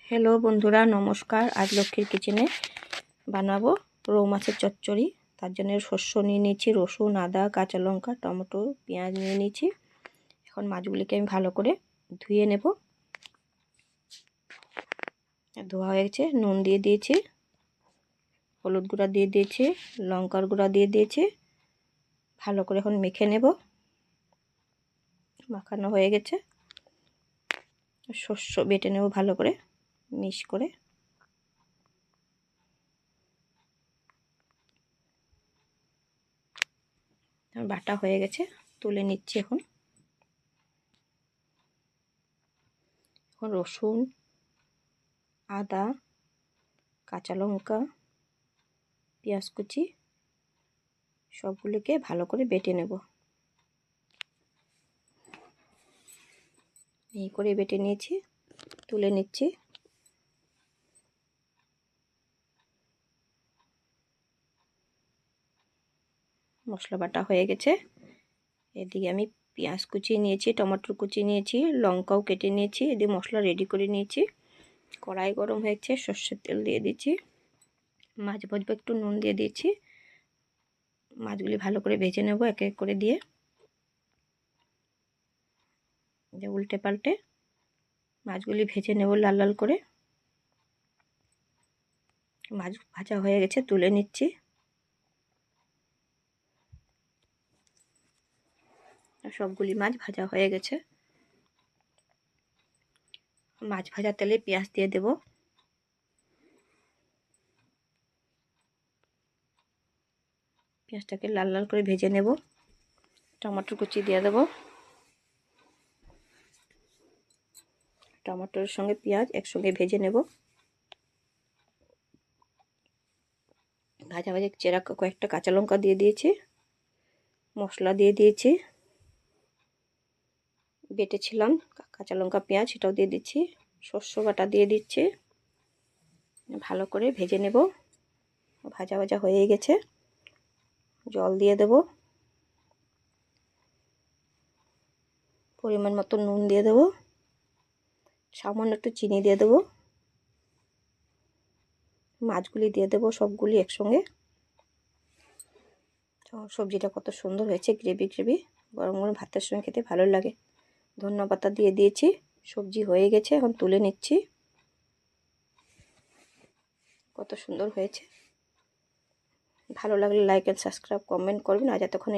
Hello বন্ধুরা, নমস্কার। আজ লক্ষ্মীর কিচেনে বানাবো রৌ মাছের চচ্চড়ি। তার জন্য শস্য নিয়ে নিয়েছি, রসুন, আদা, কাঁচা লঙ্কা, টমেটো, পেঁয়াজ নিয়ে নিয়েছি। এখন মাছগুলিকে আমি ভালো করে ধুয়ে নেব। ধোয়া হয়ে গেছে। নুন দিয়ে দিয়েছি, হলুদ গুঁড়া দিয়ে দিয়েছি, লঙ্কার গুঁড়া দিয়ে দিয়েছি। ভালো করে এখন মেখে নেব। মাখানো হয়ে গেছে। শস্য বেটে নেব ভালো করে মিক্স করে। বাটা হয়ে গেছে, তুলে নিচ্ছি। এখন রসুন, আদা, কাঁচা লঙ্কা, পেঁয়াজ কুচি সবগুলোকে ভালো করে বেটে নেব। এই করে বেটে নিয়েছি, তুলে নিচ্ছি। মশলা বাটা হয়ে গেছে। এদিকে আমি পেঁয়াজ কুচি নিয়েছি, টমেটো কুচি নিয়েছি, লঙ্কাও কেটে নিয়েছি। এদিকে মশলা রেডি করে নিয়েছি। কড়াই গরম হয়েছে, সর্ষের তেল দিয়ে দিচ্ছি। মাছ ভাজবো, একটু নুন দিয়ে দিয়েছি। মাছগুলি ভালো করে ভেজে নেব এক এক করে দিয়ে। উল্টে পাল্টে মাছগুলি ভেজে নেব লাল লাল করে। মাছ ভাজা হয়ে গেছে, তুলে নিচ্ছি। সবগুলি মাছ ভাজা হয়ে গেছে। মাছ ভাজা তেলে পেঁয়াজ দিয়ে দেব। পেঁয়াজটাকে লাল লাল করে ভেজে নেব। টমেটো কুচি দিয়ে দেব। টমেটোর সঙ্গে পেঁয়াজ একসঙ্গে ভেজে নেব। ভাজা ভাজা চেরা কয়েকটা কাঁচা লঙ্কা দিয়ে দিয়েছি। মশলা দিয়ে দিয়েছি, বেটেছিলাম কাঁচা লঙ্কা পেঁয়াজ, সেটাও দিয়ে দিচ্ছি। শস্য বাটা দিয়ে দিচ্ছি। ভালো করে ভেজে নেব। ভাজা ভাজা হয়ে গেছে। জল দিয়ে দেব। পরিমাণ মতো নুন দিয়ে দেব। সামান্য একটু চিনি দিয়ে দেব। মাছগুলি দিয়ে দেব সবগুলি একসঙ্গে। সবজিটা কত সুন্দর হয়েছে, গ্রেভি গ্রেভি। গরম গরম ভাতের সঙ্গে খেতে ভালো লাগে। ধনেপাতা দিয়ে দিয়েছি। সবজি হয়ে গেছে, এখন তুলে নিচ্ছি। কত সুন্দর হয়েছে। ভালো লাগলে লাইক এন্ড সাবস্ক্রাইব কমেন্ট করবেন। আজ এতক্ষণ